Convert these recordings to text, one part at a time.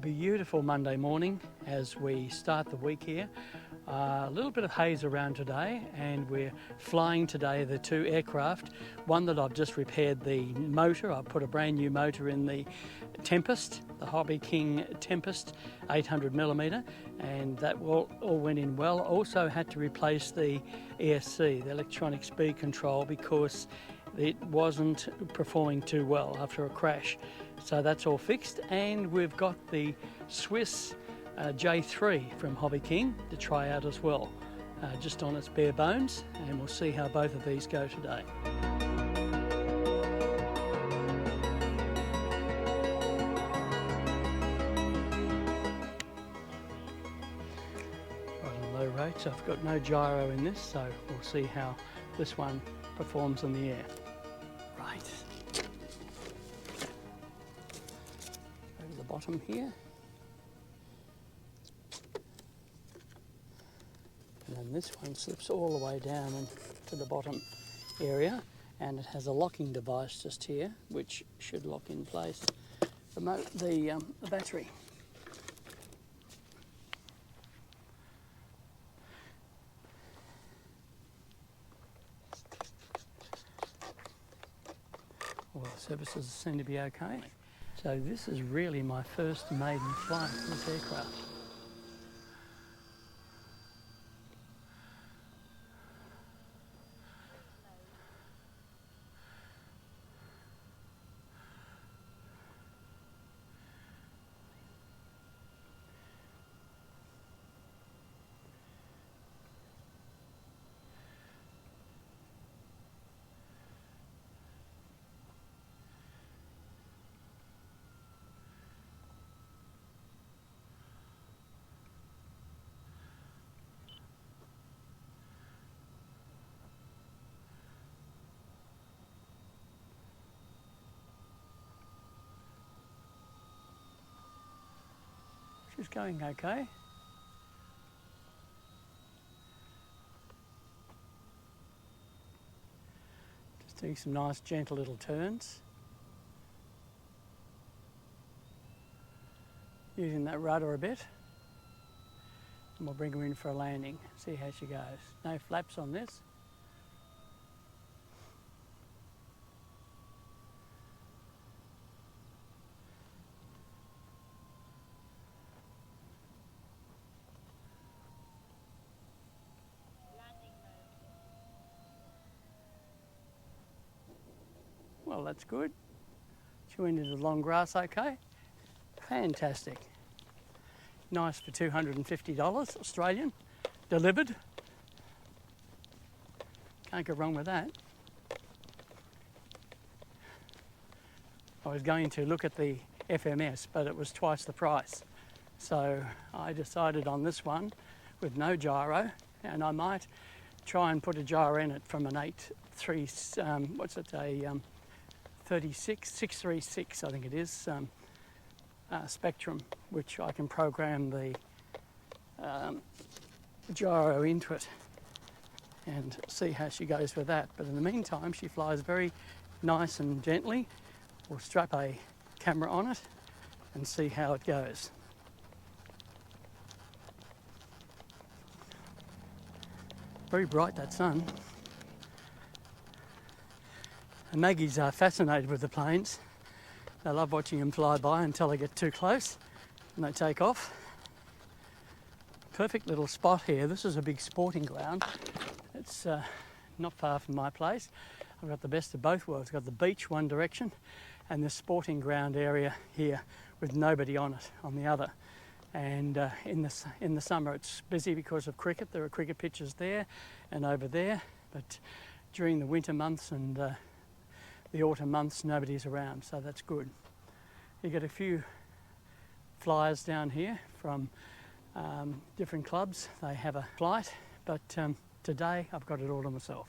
Beautiful Monday morning as we start the week here. A little bit of haze around today, and we're flying today the two aircraft. One that I've just repaired the motor. I put a brand new motor in the Tempest, the Hobby King Tempest 800mm, and that all went in well. Also had to replace the ESC, the electronic speed control, because it wasn't performing too well after a crash. So that's all fixed, and we've got the Swiss J3 from Hobby King to try out as well, just on its bare bones, and we'll see how both of these go today. Right, low rates. I've got no gyro in this, so we'll see how this one performs in the air. Right. Go to the bottom here. And then this one slips all the way down into the bottom area, and it has a locking device just here, which should lock in place the battery. Well, the services seem to be okay. So this is really my first maiden flight of this aircraft. She's going okay. Just doing some nice gentle little turns. Using that rudder a bit. And we'll bring her in for a landing, see how she goes. No flaps on this. Well, that's good. She went into the long grass okay. Fantastic. Nice for $250 Australian, delivered. Can't go wrong with that. I was going to look at the FMS, but it was twice the price. So I decided on this one with no gyro, and I might try and put a gyro in it from an 636, I think it is, Spectrum, which I can program the gyro into it and see how she goes with that. But in the meantime, she flies very nice and gently. We'll strap a camera on it and see how it goes. Very bright, that sun. The Maggies are fascinated with the planes. They love watching them fly by until they get too close and they take off. Perfect little spot here. This is a big sporting ground. It's not far from my place. I've got the best of both worlds. I've got the beach one direction and this sporting ground area here with nobody on it on the other. And in the summer it's busy because of cricket. There are cricket pitches there and over there, but during the winter months and the autumn months nobody's around, so that's good. You get a few flyers down here from different clubs, they have a flight, but today I've got it all to myself.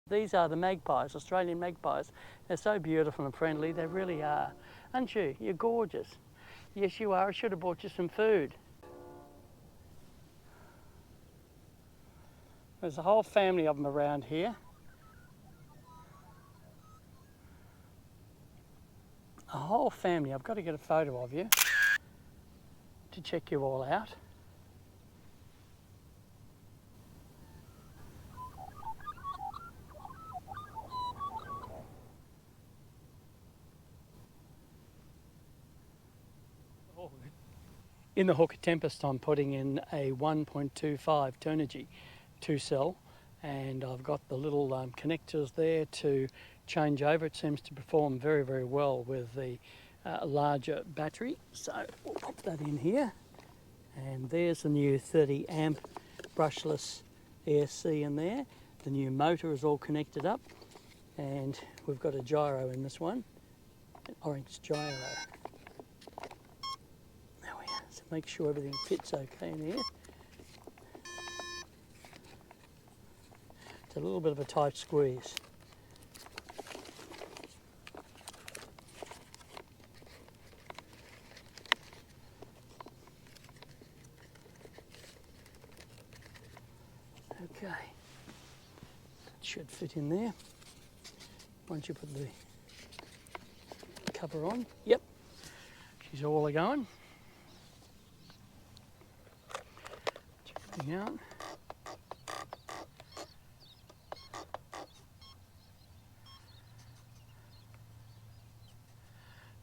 These are the magpies, Australian magpies. They're so beautiful and friendly, they really are. Aren't you? You're gorgeous. Yes, you are. I should have bought you some food. There's a whole family of them around here. A whole family. I've got to get a photo of you to check you all out. In the Hooker Tempest, I'm putting in a 1.25 Turnigy 2-cell, and I've got the little connectors there to change over. It seems to perform very, very well with the larger battery. So we'll pop that in here, and there's the new 30 amp brushless ESC in there. The new motor is all connected up, and we've got a gyro in this one, an orange gyro. So make sure everything fits okay in here. It's a little bit of a tight squeeze. Okay, it should fit in there. Once you put the cover on, yep, she's all a-going. Out.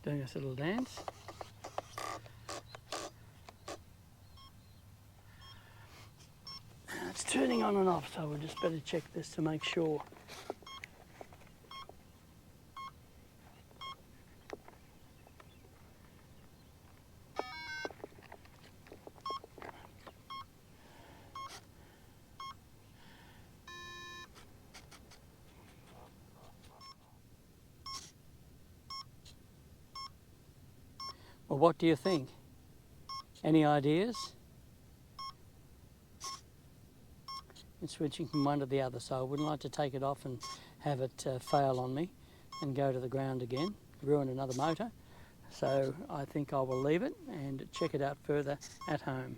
Doing this little dance. It's turning on and off, so we'll just better check this to make sure. Well, what do you think? Any ideas? It's switching from one to the other, so I wouldn't like to take it off and have it fail on me and go to the ground again, ruin another motor. So I think I will leave it and check it out further at home.